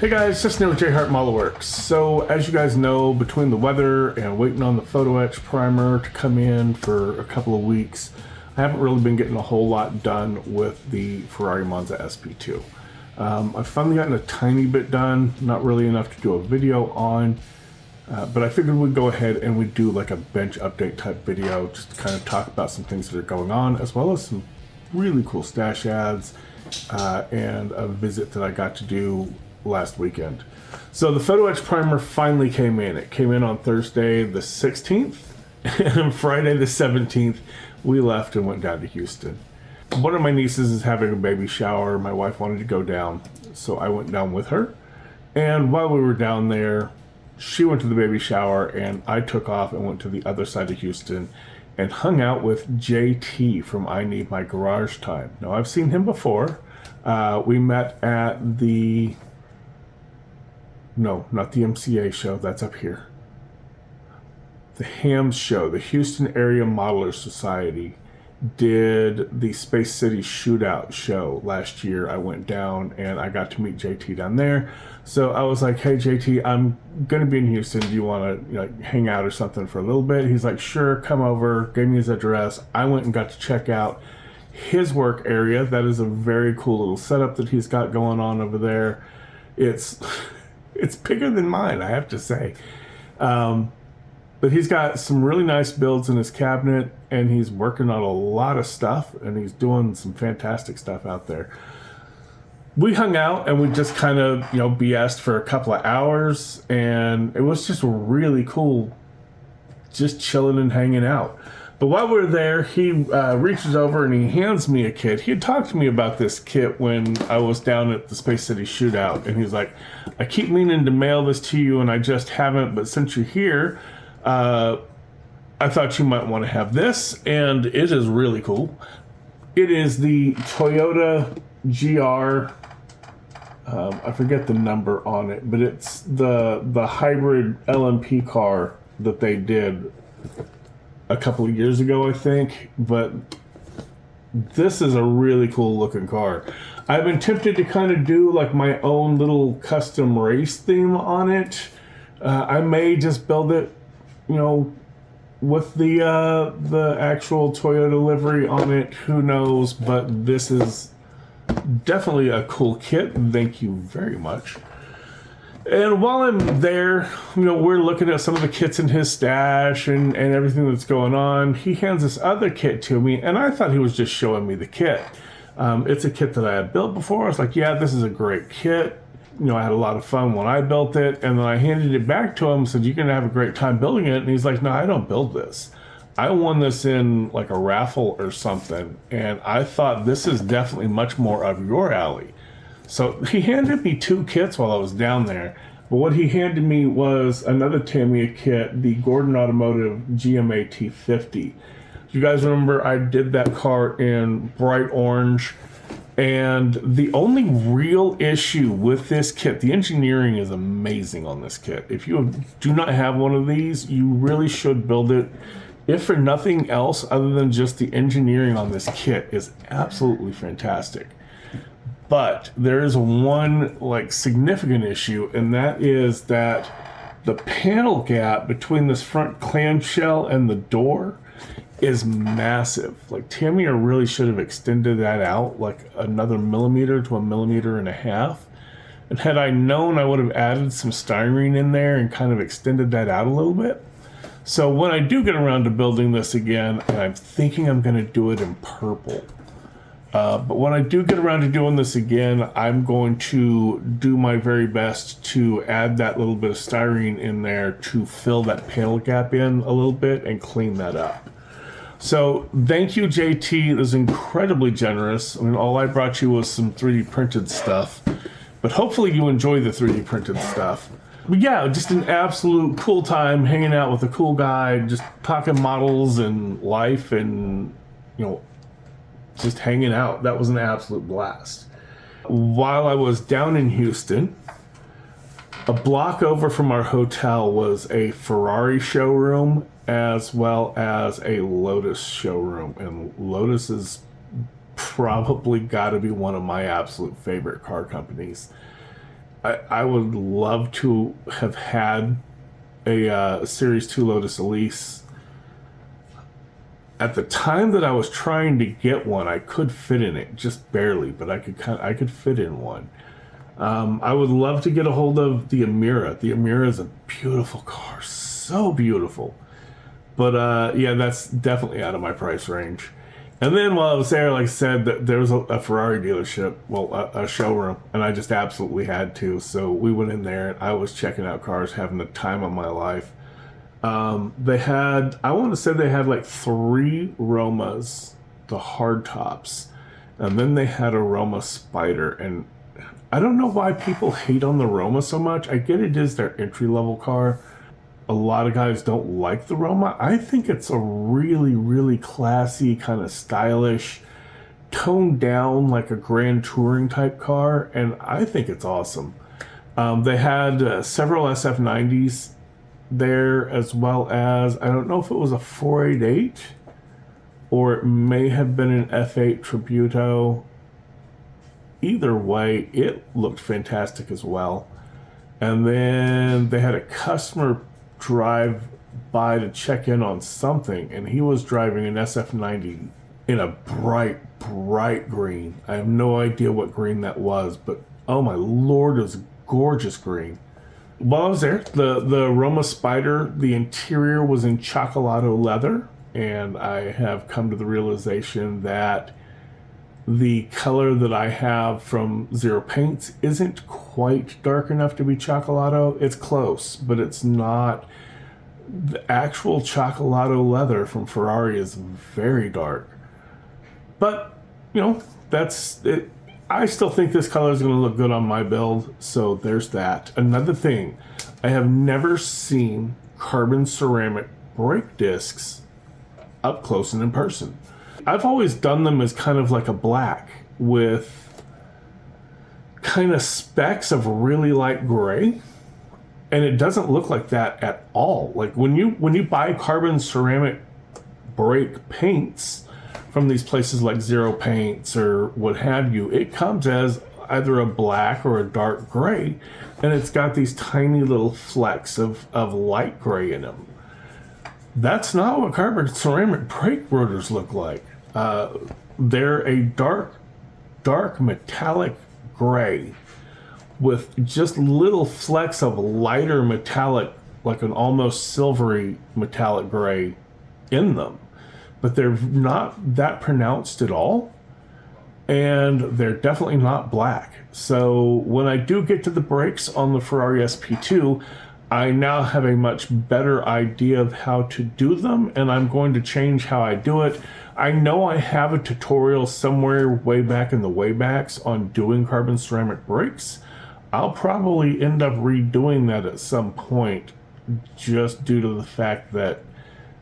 Hey guys, just new with JHart Modelworks. So as you guys know, between the weather and waiting on the photo etch primer to come in for a couple of weeks, I haven't really been getting a whole lot done with the Ferrari Monza SP2. I've finally gotten a tiny bit done, not really enough to do a video on, but I figured we'd go ahead and we'd do like a bench update type video, just to kind of talk about some things that are going on, as well as some really cool stash ads and a visit that I got to do last weekend. So the photo etch primer finally came in. It came in on Thursday the 16th, and Friday the 17th we left and went down to Houston. One of my nieces is having a baby shower. My wife wanted to go down, so I went down with her. And while we were down there, she went to the baby shower and I took off and went to the other side of Houston and hung out with JT from I Need My Garage Time. Now, I've seen him before. We met at the... No, not the MCA show. That's up here. The HAMS show, the Houston Area Modelers Society, did the Space City Shootout show last year. I went down and I got to meet JT down there. So I was like, hey JT, I'm gonna be in Houston. Do you want to hang out or something for a little bit? He's like, sure, come over. Gave me his address. I went and got to check out his work area. That is a very cool little setup that he's got going on over there. It's bigger than mine, I have to say. But he's got some really nice builds in his cabinet, and he's working on a lot of stuff, and he's doing some fantastic stuff out there. We hung out, and we just kind of, BS'd for a couple of hours, and it was just really cool just chilling and hanging out. But while we were there, he reaches over and he hands me a kit. He had talked to me about this kit when I was down at the Space City Shootout, and he's like, I keep meaning to mail this to you, and I just haven't, but since you're here, I thought you might want to have this, and it is really cool. It is the Toyota GR, I forget the number on it, but it's the hybrid LMP car that they did a couple of years ago, I think, but this is a really cool looking car. I've been tempted to kind of do like my own little custom race theme on it. I may just build it, with the actual Toyota livery on it. Who knows? But this is definitely a cool kit. Thank you very much. And while I'm there, we're looking at some of the kits in his stash and everything that's going on. He hands this other kit to me, and I thought he was just showing me the kit. It's a kit that I had built before. I was like, yeah, this is a great kit. I had a lot of fun when I built it. And then I handed it back to him and said, you're going to have a great time building it. And he's like, no, I don't build this. I won this in like a raffle or something. And I thought this is definitely much more up your alley. So he handed me two kits while I was down there. But what he handed me was another Tamiya kit, the Gordon Automotive GMA T50. You guys remember I did that car in bright orange. And the only real issue with this kit, the engineering is amazing on this kit. If you do not have one of these, you really should build it. If for nothing else other than just the engineering on this kit is absolutely fantastic. But there is one significant issue, and that is that the panel gap between this front clamshell and the door is massive. Tamiya really should have extended that out like another millimeter to 1.5 millimeters. And had I known, I would have added some styrene in there and kind of extended that out a little bit. So when I do get around to building this again, and I'm thinking I'm going to do it in purple. But when I do get around to doing this again, I'm going to do my very best to add that little bit of styrene in there to fill that panel gap in a little bit and clean that up. So thank you, JT. It was incredibly generous. All I brought you was some 3D printed stuff, but hopefully you enjoy the 3D printed stuff. But yeah, just an absolute cool time hanging out with a cool guy, just talking models and life and, just hanging out. That was an absolute blast. While I was down in Houston, a block over from our hotel was a Ferrari showroom as well as a Lotus showroom. And Lotus is probably got to be one of my absolute favorite car companies. I would love to have had a Series 2 Lotus Elise. At the time that I was trying to get one, I could fit in it, just barely, but I could fit in one. I would love to get a hold of the Amira. The Amira is a beautiful car, so beautiful. But yeah, that's definitely out of my price range. And then while I was there, like I said, there was a Ferrari dealership, well, a showroom, and I just absolutely had to. So we went in there, and I was checking out cars, having the time of my life. They had, I want to say they had like 3 Romas, the hard tops, and then they had a Roma Spider. And I don't know why people hate on the Roma so much. I get it is their entry-level car. A lot of guys don't like the Roma. I think it's a really, really classy, kind of stylish, toned down like a Grand Touring type car, and I think it's awesome. They had several SF90s there, as well as, I don't know if it was a 488 or it may have been an F8 Tributo. Either way, it looked fantastic as well. And then they had a customer drive by to check in on something, and he was driving an SF90 in a bright green. I have no idea what green that was, but oh my lord, it was gorgeous green. While I was there, the Roma Spider, the interior was in Chocolado leather, and I have come to the realization that the color that I have from Zero Paints isn't quite dark enough to be Chocolado. It's close, but it's not. The actual Chocolado leather from Ferrari is very dark. But, you know, that's it. I still think this color is going to look good on my build, so there's that. Another thing, I have never seen carbon ceramic brake discs up close and in person. I've always done them as kind of like a black with kind of specks of really light gray, and it doesn't look like that at all. Like when you buy carbon ceramic brake paints from these places like Zero Paints or what have you, it comes as either a black or a dark gray, and it's got these tiny little flecks of light gray in them. That's not what carbon ceramic brake rotors look like. They're a dark metallic gray with just little flecks of lighter metallic, like an almost silvery metallic gray in them. But they're not that pronounced at all, and they're definitely not black. So when I do get to the brakes on the Ferrari SP2, I now have a much better idea of how to do them, and I'm going to change how I do it. I know I have a tutorial somewhere way back in the waybacks on doing carbon ceramic brakes. I'll probably end up redoing that at some point, just due to the fact that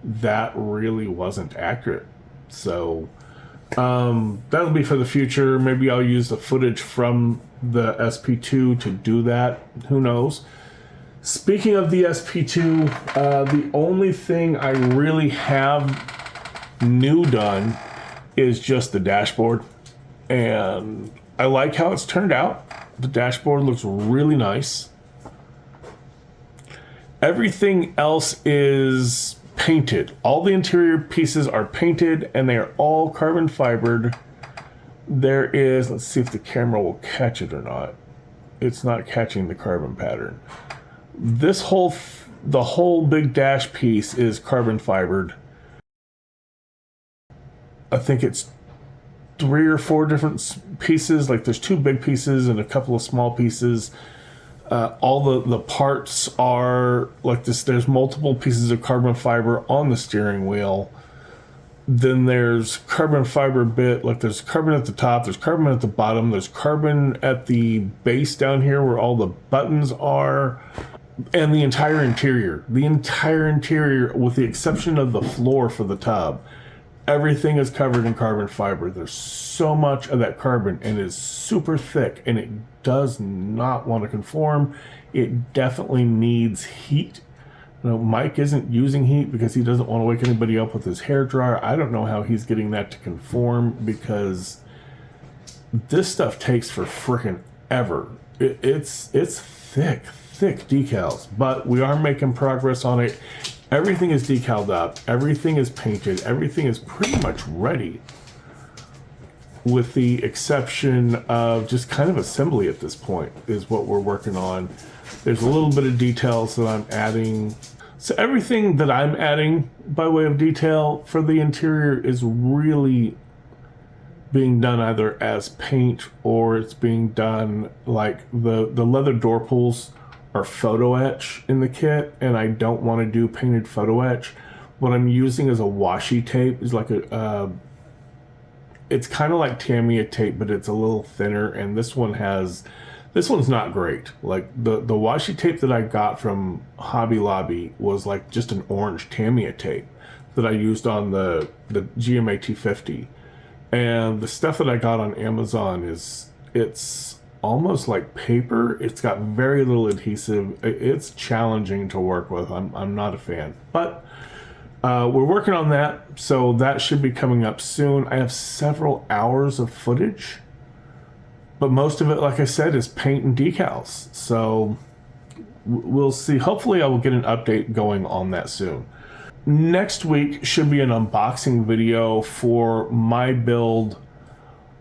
that really wasn't accurate. So that'll be for the future. Maybe I'll use the footage from the SP2 to do that. Who knows? Speaking of the SP2, the only thing I really have new done is just the dashboard. And I like how it's turned out. The dashboard looks really nice. Everything else is painted. All the interior pieces are painted, and they are all carbon fibered. There is, let's see if the camera will catch it or not. It's not catching the carbon pattern. This the whole big dash piece is carbon fibered. I think it's 3 or 4 different pieces. Like there's 2 big pieces and a couple of small pieces. All the parts are like this. There's multiple pieces of carbon fiber on the steering wheel. Then there's carbon fiber bit, like there's carbon at the top, there's carbon at the bottom, there's carbon at the base down here where all the buttons are, and the entire interior. The entire interior, with the exception of the floor for the tub, everything is covered in carbon fiber. There's so much of that carbon, and it's super thick, and it does not want to conform. It definitely needs heat. You know, Mike isn't using heat because he doesn't want to wake anybody up with his hair dryer. I don't know how he's getting that to conform, because this stuff takes for frickin' ever. It's thick decals, but we are making progress on it. Everything is decaled up, everything is painted, everything is pretty much ready, with the exception of just kind of assembly at this point is what we're working on. There's a little bit of details that I'm adding. So everything that I'm adding by way of detail for the interior is really being done either as paint, or it's being done like the leather door pulls are photo etch in the kit, and I don't want to do painted photo etch. What I'm using is a washi tape. Is like it's kind of like Tamiya tape, but it's a little thinner, and this one's not great. Like the washi tape that I got from Hobby Lobby was like just an orange Tamiya tape that I used on the GMA T50. And the stuff that I got on Amazon it's almost like paper. It's got very little adhesive. It's challenging to work with. I'm not a fan, but we're working on that, so that should be coming up soon. I have several hours of footage, but most of it, like I said, is paint and decals. So we'll see. Hopefully I will get an update going on that soon. Next week should be an unboxing video for my build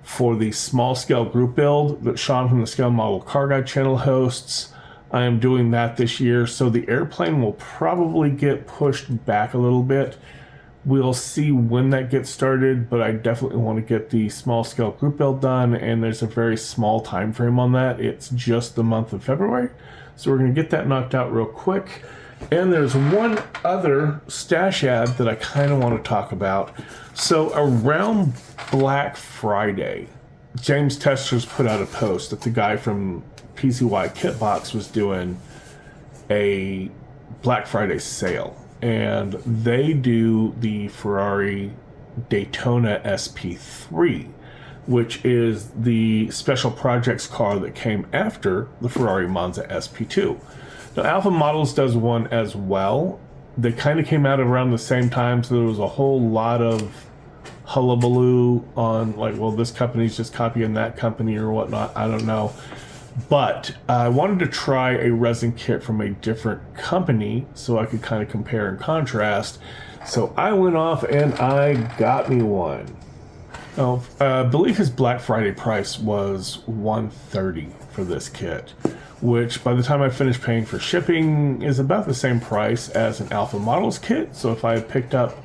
for the small scale group build that Sean from the Scale Model Car Guide channel hosts. I am doing that this year, so the airplane will probably get pushed back a little bit. We'll see when that gets started, but I definitely want to get the small scale group build done, and there's a very small time frame on that. It's just the month of February, so we're going to get that knocked out real quick. And there's one other stash ad that I kind of want to talk about. So around Black Friday, James Tester's put out a post that the guy from PCY Kitbox was doing a Black Friday sale. And they do the Ferrari Daytona SP3, which is the special projects car that came after the Ferrari Monza SP2. Now, Alpha Models does one as well. They kind of came out around the same time, so there was a whole lot of hullabaloo on like, well, this company's just copying that company or whatnot. I don't know. But I wanted to try a resin kit from a different company so I could kind of compare and contrast. So I went off and I got me one. Now, I believe his Black Friday price was $130 for this kit, which by the time I finished paying for shipping is about the same price as an Alpha Models kit. So if I had picked up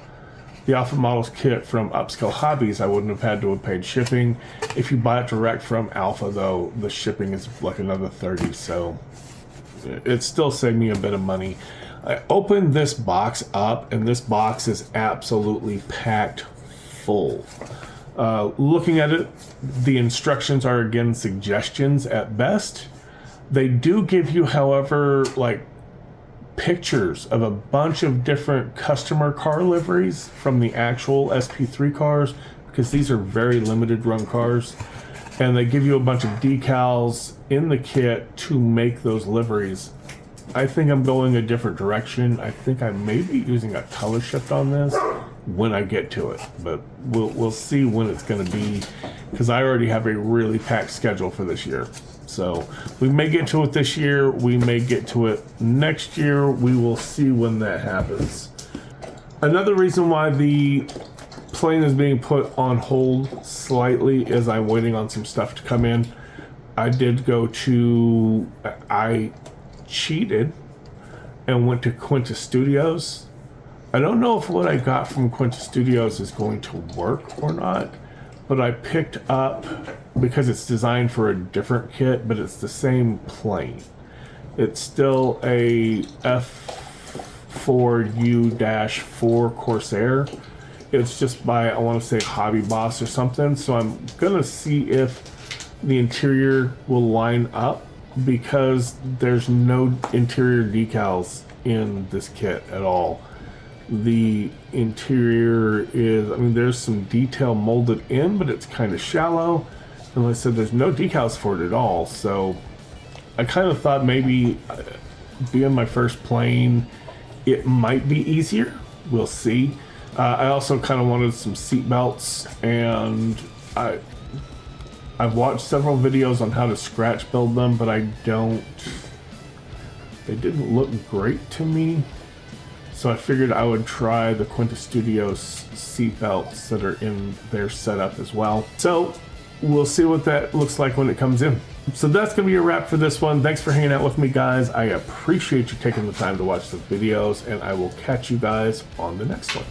the Alpha Models kit from Upscale Hobbies, I wouldn't have had to have paid shipping. If you buy it direct from Alpha, though, the shipping is like another $30, so it still saved me a bit of money. I opened this box up, and this box is absolutely packed full. Looking at it, the instructions are, again, suggestions at best. They do give you, however, like pictures of a bunch of different customer car liveries from the actual SP3 cars, because these are very limited run cars, and they give you a bunch of decals in the kit to make those liveries. I think I'm going a different direction. I think I may be using a color shift on this when I get to it, but we'll see when it's going to be, because I already have a really packed schedule for this year. So we may get to it this year, we may get to it next year. We will see when that happens. Another reason why the plane is being put on hold slightly is I'm waiting on some stuff to come in. I cheated and went to Quincas Studios. I don't know if what I got from Quincas Studios is going to work or not, but I picked up, because it's designed for a different kit, but it's the same plane. It's still a F4U-4 Corsair. It's just by, I want to say, Hobby Boss or something. So I'm gonna see if the interior will line up, because there's no interior decals in this kit at all. The interior is, I mean, there's some detail molded in, but it's kind of shallow. And like I said, there's no decals for it at all. So I kind of thought maybe being my first plane, it might be easier. We'll see. I also kind of wanted some seat belts, and I've watched several videos on how to scratch build them, but they didn't look great to me. So I figured I would try the Quincas Studios seat belts that are in their setup as well. So we'll see what that looks like when it comes in. So that's gonna be a wrap for this one. Thanks for hanging out with me, guys. I appreciate you taking the time to watch the videos, and I will catch you guys on the next one.